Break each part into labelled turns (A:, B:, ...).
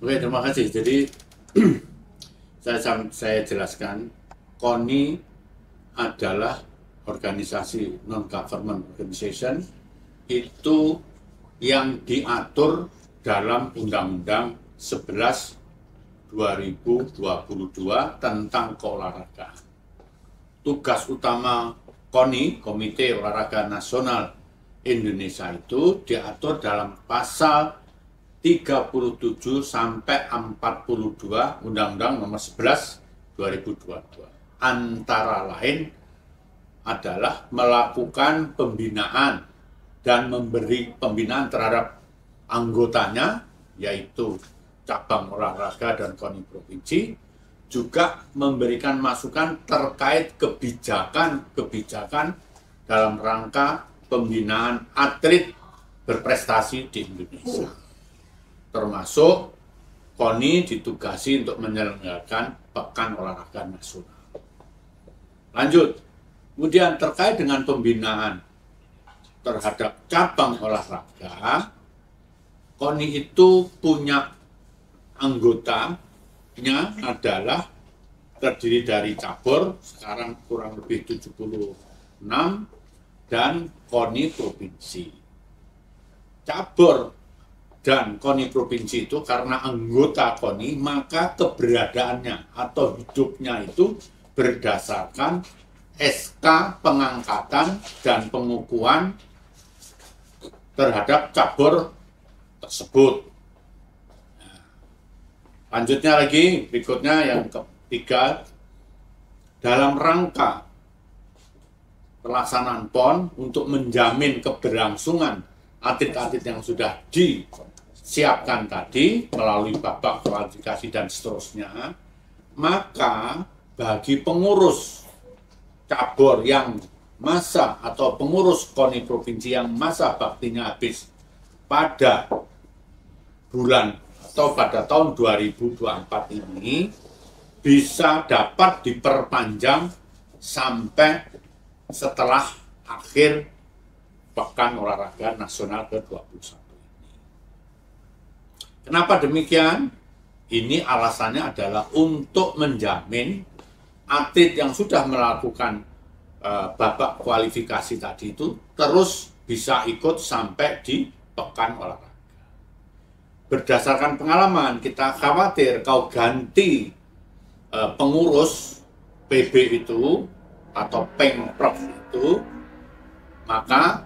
A: Oke, terima kasih. Jadi saya jelaskan, KONI adalah organisasi non-government organization itu yang diatur dalam Undang-Undang 11 2022 tentang keolahragaan. Tugas utama KONI, Komite Olahraga Nasional Indonesia, itu diatur dalam pasal 37 sampai 42 Undang-Undang Nomor 11 2022. Antara lain adalah melakukan pembinaan dan memberi pembinaan terhadap anggotanya, yaitu cabang olahraga dan KONI provinsi, juga memberikan masukan terkait kebijakan dalam rangka pembinaan atlet berprestasi di Indonesia. Termasuk KONI ditugasi untuk menyelenggarakan Pekan Olahraga Nasional. Lanjut, kemudian terkait dengan pembinaan terhadap cabang olahraga, KONI itu punya anggotanya adalah terdiri dari cabur, sekarang kurang lebih 76, dan KONI provinsi. Cabur dan KONI provinsi itu karena anggota KONI, maka keberadaannya atau hidupnya itu berdasarkan SK pengangkatan dan pengukuhan terhadap cabur tersebut. Lanjutnya lagi, berikutnya yang ketiga, dalam rangka pelaksanaan PON untuk menjamin keberlangsungan atlet-atlet yang sudah disiapkan tadi melalui babak kualifikasi dan seterusnya, maka bagi pengurus cabur yang masa atau pengurus KONI provinsi yang masa baktinya habis pada bulan atau pada tahun 2024 ini bisa dapat diperpanjang sampai setelah akhir Pekan Olahraga Nasional ke-21 ini. Kenapa demikian? Ini alasannya adalah untuk menjamin atlet yang sudah melakukan babak kualifikasi tadi itu terus bisa ikut sampai di Pekan Olahraga. Berdasarkan pengalaman, kita khawatir kalau ganti pengurus PB itu atau Pengprov itu, maka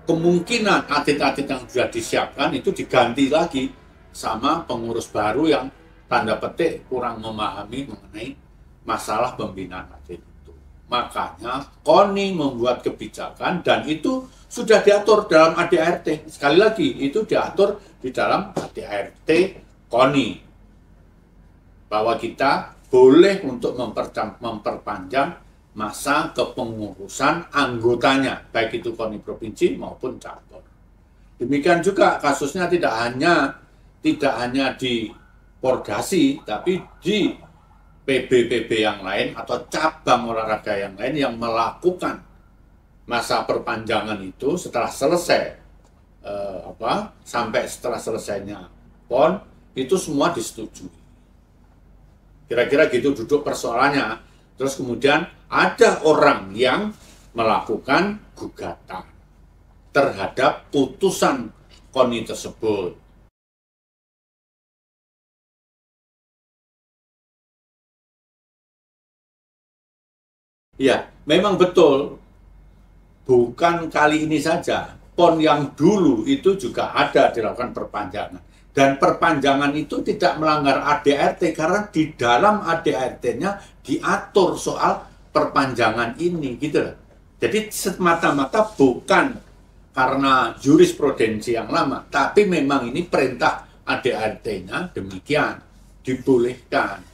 A: kemungkinan atlet-atlet yang sudah disiapkan itu diganti lagi sama pengurus baru yang tanda petik kurang memahami mengenai masalah pembinaan atlet itu. Makanya KONI membuat kebijakan dan itu sudah diatur dalam ADART. Sekali lagi, itu diatur di dalam ADART KONI bahwa kita boleh untuk memperpanjang masa kepengurusan anggotanya, baik itu KONI provinsi maupun cabur. Demikian juga kasusnya tidak hanya di Pordasi, tapi di PB-PB yang lain atau cabang olahraga yang lain yang melakukan masa perpanjangan itu setelah selesai sampai setelah selesainya PON itu semua disetujui. Kira-kira gitu duduk persoalannya. Terus kemudian ada orang yang melakukan gugatan terhadap putusan KONI tersebut. Ya, memang betul. Bukan kali ini saja. PON yang dulu itu juga ada dilakukan perpanjangan. Dan perpanjangan itu tidak melanggar ADART karena di dalam ADART-nya diatur soal perpanjangan ini, gitu loh. Jadi semata-mata bukan karena jurisprudensi yang lama, tapi memang ini perintah ADART-nya demikian, dibolehkan.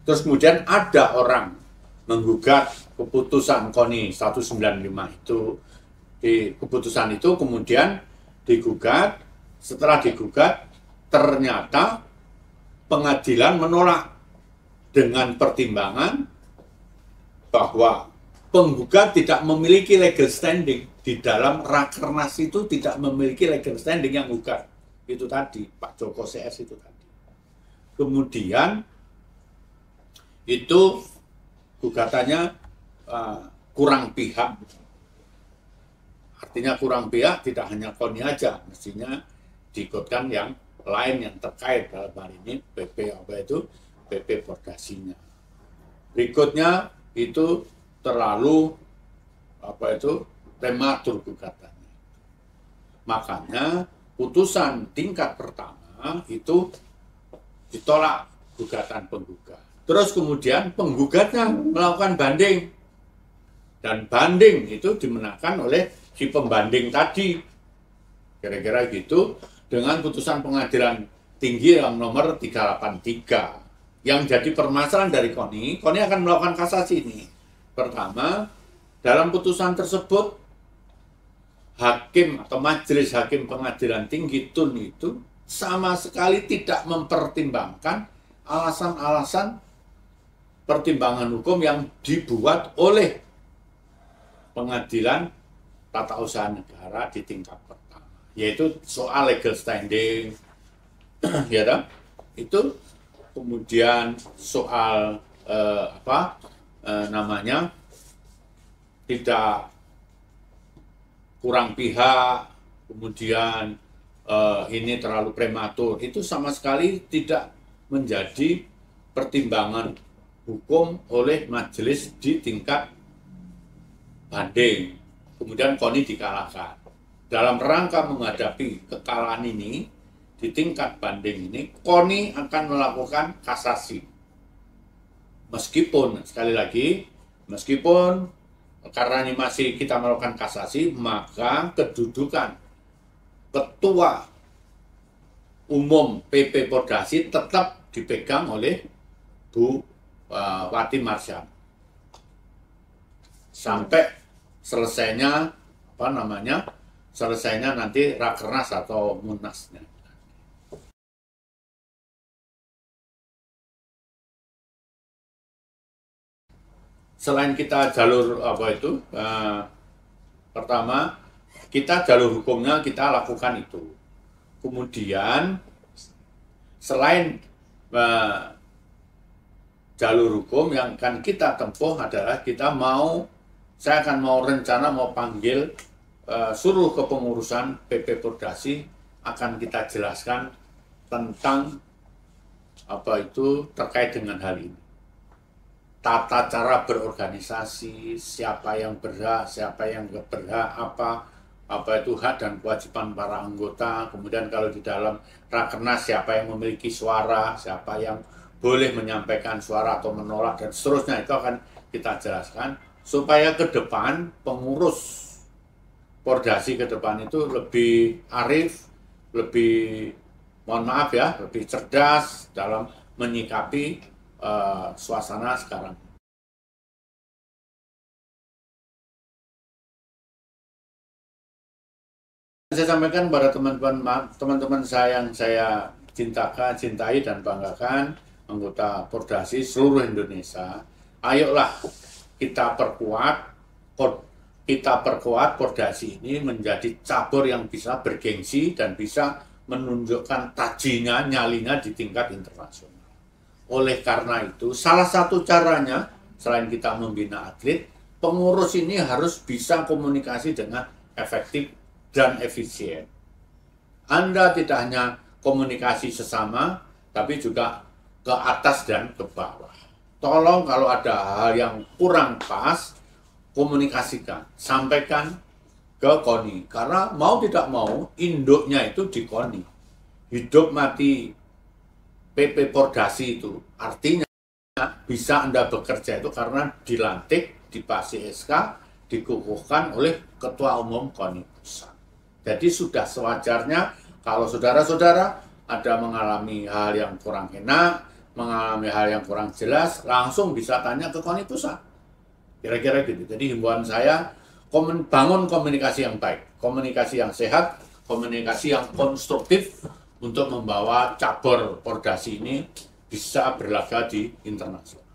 A: Terus kemudian ada orang menggugat keputusan KONI 195 itu. Di keputusan itu kemudian digugat, setelah digugat ternyata pengadilan menolak dengan pertimbangan bahwa penggugat tidak memiliki legal standing di dalam Rakernas itu, tidak memiliki legal standing yang gugat itu tadi, Pak Joko CS itu tadi. Kemudian itu gugatannya kurang pihak. Artinya kurang pihak tidak hanya KONI aja, mestinya diikutkan yang lain yang terkait, dalam hal ini PP Pordasinya. Berikutnya itu terlalu prematur gugatannya. Makanya putusan tingkat pertama itu ditolak gugatan penggugat. Terus kemudian penggugatnya melakukan banding. Dan banding itu dimenangkan oleh si pembanding tadi. Kira-kira gitu, dengan putusan pengadilan tinggi yang nomor 383. Yang jadi permasalahan dari KONI akan melakukan kasasi ini. Pertama, dalam putusan tersebut, hakim atau majelis hakim pengadilan tinggi TUN itu sama sekali tidak mempertimbangkan alasan-alasan pertimbangan hukum yang dibuat oleh pengadilan tata usaha negara di tingkat pertama, yaitu soal legal standing, ya kan? Itu kemudian soal tidak kurang pihak, kemudian ini terlalu prematur, itu sama sekali tidak menjadi pertimbangan hukum oleh majelis di tingkat banding. Kemudian KONI dikalahkan. Dalam rangka menghadapi kekalahan ini, di tingkat banding ini, KONI akan melakukan kasasi. Meskipun, sekali lagi, meskipun karena ini masih kita melakukan kasasi, maka kedudukan Ketua Umum PP Pordasi tetap dipegang oleh Bu Wati Marsam. Sampai selesainya, selesainya nanti Rakernas atau Munasnya. Selain kita jalur pertama, kita jalur hukumnya kita lakukan itu. Kemudian selain jalur hukum yang akan kita tempuh adalah saya akan mau panggil suruh kepengurusan PP Pordasi, akan kita jelaskan tentang terkait dengan hal ini. Tata cara berorganisasi, siapa yang berhak, siapa yang nggak berhak, apa itu hak dan kewajiban para anggota. Kemudian kalau di dalam Rakernas siapa yang memiliki suara, siapa yang boleh menyampaikan suara atau menolak, dan seterusnya, itu akan kita jelaskan supaya ke depan pengurus Pordasi ke depan itu lebih arif, lebih lebih cerdas dalam menyikapi suasana sekarang. Saya sampaikan kepada teman-teman saya yang saya cintai dan banggakan, anggota Pordasi seluruh Indonesia, ayolah kita perkuat Pordasi ini menjadi cabur yang bisa bergengsi dan bisa menunjukkan tajinya, nyalinya di tingkat internasional. Oleh karena itu, salah satu caranya, selain kita membina atlet, pengurus ini harus bisa komunikasi dengan efektif dan efisien. Anda tidak hanya komunikasi sesama, tapi juga ke atas dan ke bawah. Tolong kalau ada hal yang kurang pas, komunikasikan, sampaikan ke KONI. Karena mau tidak mau, induknya itu di KONI. Hidup mati PP Pordasi itu artinya bisa Anda bekerja itu karena dilantik, dipasih SK, dikukuhkan oleh Ketua Umum KONI Pusat. Jadi sudah sewajarnya kalau saudara-saudara ada mengalami hal yang kurang enak, mengalami hal yang kurang jelas, langsung bisa tanya ke KONI Pusat. Kira-kira gitu. Jadi himbauan saya, bangun komunikasi yang baik, komunikasi yang sehat, komunikasi yang konstruktif, untuk membawa cabur Pordasi ini bisa berlaga di internasional.